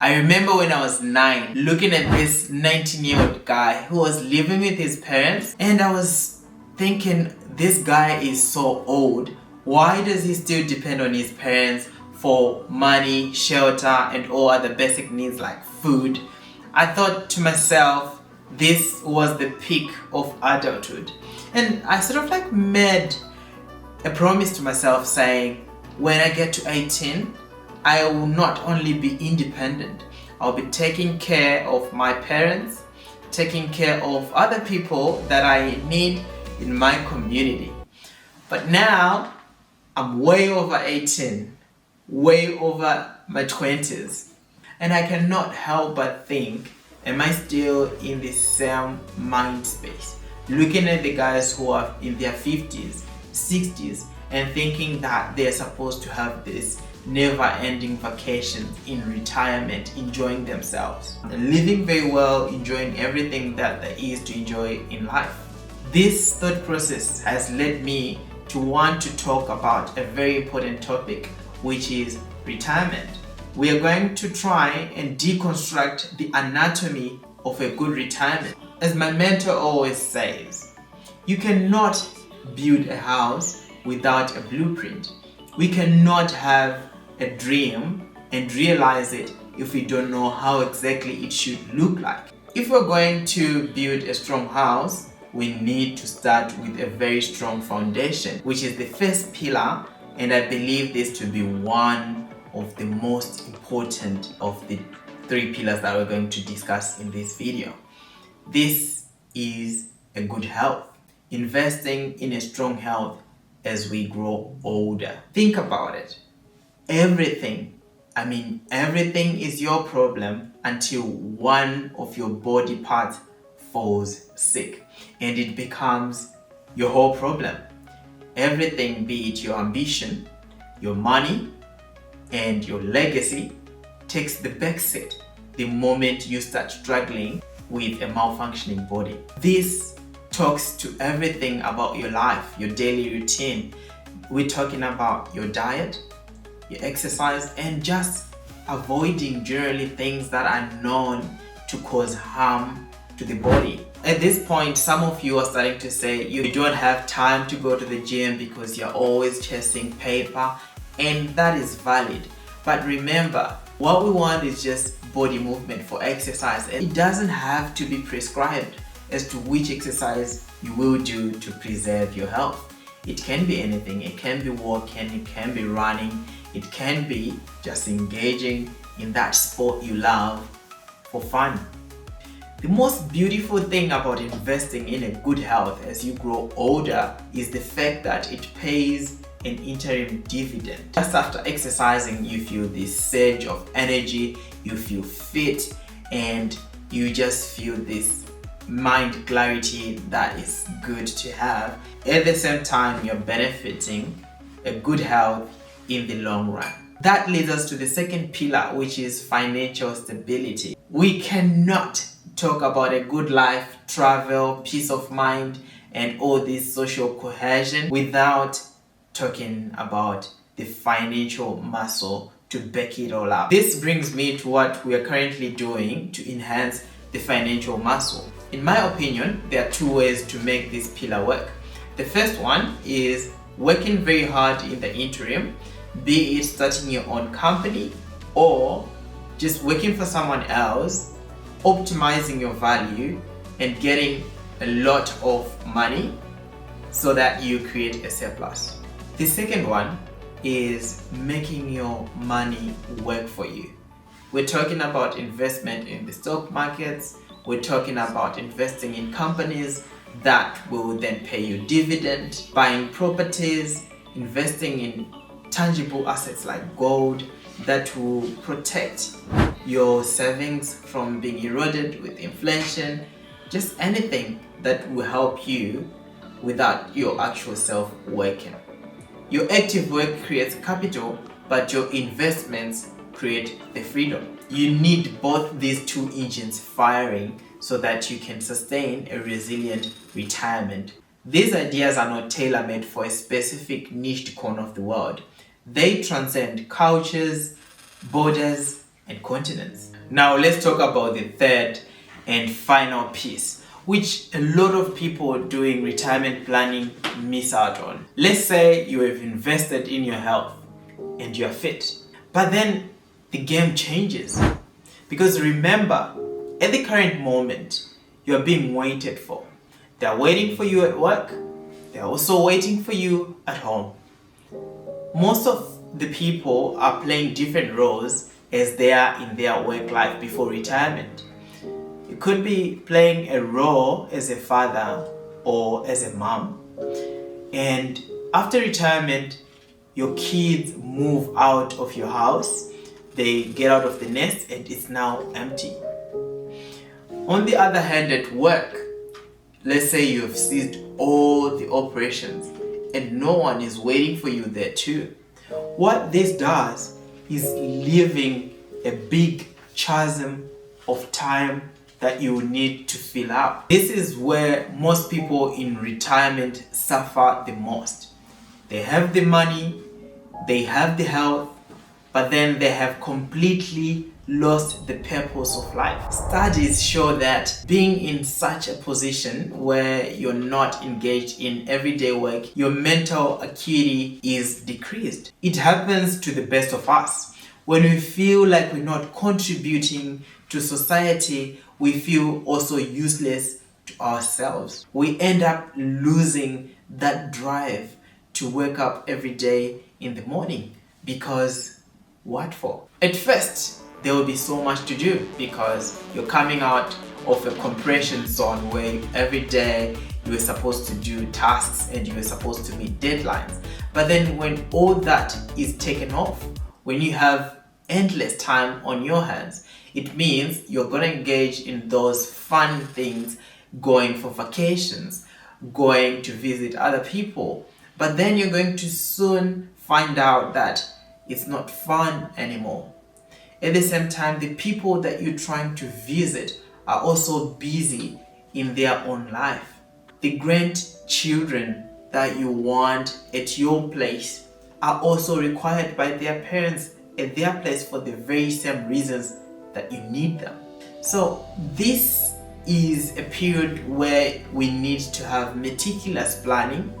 I remember when I was 9, looking at this 19-year-old guy who was living with his parents, and I was thinking, this guy is so old. Why does he still depend on his parents for money, shelter, and all other basic needs like food? I thought to myself, this was the peak of adulthood. And I sort of like made a promise to myself saying, when I get to 18, I will not only be independent, I'll be taking care of my parents, taking care of other people that I need in my community. But now, I'm way over 18, way over my 20s, and I cannot help but think, am I still in the same mind space? Looking at the guys who are in their 50s, 60s, and thinking that they're supposed to have this never-ending vacations in retirement, enjoying themselves, living very well, enjoying everything that there is to enjoy in life. This thought process has led me to want to talk about a very important topic, which is retirement. We are going to try and deconstruct the anatomy of a good retirement. As my mentor always says, you cannot build a house without a blueprint. We cannot have a dream and realize it if we don't know how exactly it should look like. If we're going to build a strong house, we need to start with a very strong foundation, which is the first pillar, and I believe this to be one of the most important of the 3 pillars that we're going to discuss in this video. This is a good health, investing in a strong health as we grow older. Think about it. Everything is your problem until one of your body parts falls sick and it becomes your whole problem. Everything, be it your ambition, your money, and your legacy, takes the back seat the moment you start struggling with a malfunctioning body. This talks to everything about your life, your daily routine. We're talking about your diet, your exercise, and just avoiding generally things that are known to cause harm to the body. At this point, some of you are starting to say you don't have time to go to the gym because you're always chasing paper, and that is valid. But remember, what we want is just body movement for exercise, and it doesn't have to be prescribed as to which exercise you will do to preserve your health. It can be anything. It can be walking, it can be running, it can be just engaging in that sport you love for fun. The most beautiful thing about investing in a good health as you grow older is the fact that it pays an interim dividend. Just after exercising, you feel this surge of energy, you feel fit, and you just feel this mind clarity that is good to have. At the same time, you're benefiting a good health in the long run. That leads us to the second pillar, which is financial stability. We cannot talk about a good life, travel, peace of mind, and all this social cohesion without talking about the financial muscle to back it all up. This brings me to what we are currently doing to enhance the financial muscle. In my opinion, there are 2 ways to make this pillar work. The first one is working very hard in the interim, be it starting your own company or just working for someone else, optimizing your value and getting a lot of money so that you create a surplus. The second one is making your money work for you. We're talking about investment in the stock markets. We're talking about investing in companies that will then pay you dividend, buying properties, investing in tangible assets like gold that will protect your savings from being eroded with inflation, just anything that will help you without your actual self working. Your active work creates capital, but your investments create the freedom. You need both these 2 engines firing so that you can sustain a resilient retirement. These ideas are not tailor-made for a specific niched corner of the world. They transcend cultures, borders, and continence. Now let's talk about the third and final piece, which a lot of people doing retirement planning miss out on. Let's say you have invested in your health and you're fit, but then the game changes. Because remember, at the current moment, you're being waited for. They're waiting for you at work. They're also waiting for you at home. Most of the people are playing different roles as they are in their work life before retirement. You could be playing a role as a father or as a mom. And after retirement, your kids move out of your house. They get out of the nest and it's now empty. On the other hand, at work, let's say you have ceased all the operations and no one is waiting for you there too. What this does is leaving a big chasm of time that you will need to fill up. This is where most people in retirement suffer the most. They have the money, they have the health, but then they have completely lost the purpose of life. Studies show that being in such a position where you're not engaged in everyday work, your mental acuity is decreased. It happens to the best of us. When we feel like we're not contributing to society, we feel also useless to ourselves. We end up losing that drive to wake up every day in the morning. Because what for? At first, there will be so much to do because you're coming out of a compression zone where every day you were supposed to do tasks and you were supposed to meet deadlines. But then when all that is taken off, when you have endless time on your hands, it means you're going to engage in those fun things, going for vacations, going to visit other people. But then you're going to soon find out that it's not fun anymore. At the same time, the people that you're trying to visit are also busy in their own life. The grandchildren that you want at your place are also required by their parents at their place for the very same reasons that you need them. So this is a period where we need to have meticulous planning,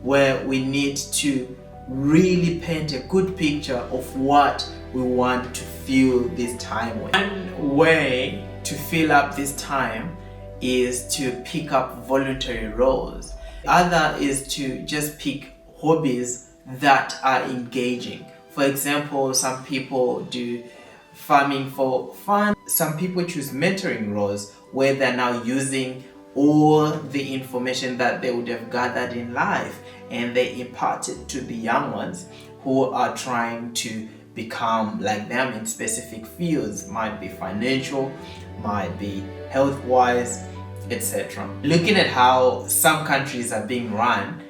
where we need to really paint a good picture of what we want to fill this time with. One way to fill up this time is to pick up voluntary roles. The other is to just pick hobbies that are engaging. For example, some people do farming for fun. Some people choose mentoring roles where they're now using all the information that they would have gathered in life and they impart it to the young ones who are trying to become like them in specific fields. Might be financial, might be health-wise, etc. Looking at how some countries are being run,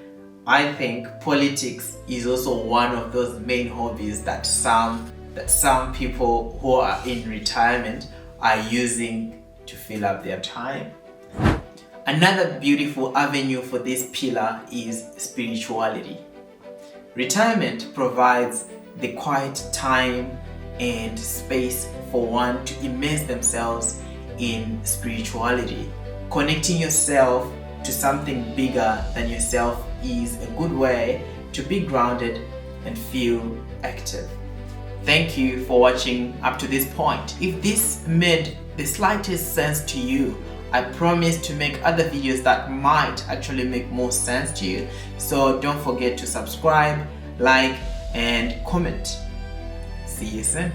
I think politics is also one of those main hobbies that some people who are in retirement are using to fill up their time. Another beautiful avenue for this pillar is spirituality. Retirement provides the quiet time and space for one to immerse themselves in spirituality. Connecting yourself to something bigger than yourself is a good way to be grounded and feel active. Thank you for watching up to this point. If this made the slightest sense to you, I promise to make other videos that might actually make more sense to you. So don't forget to subscribe, like, and comment. See you soon.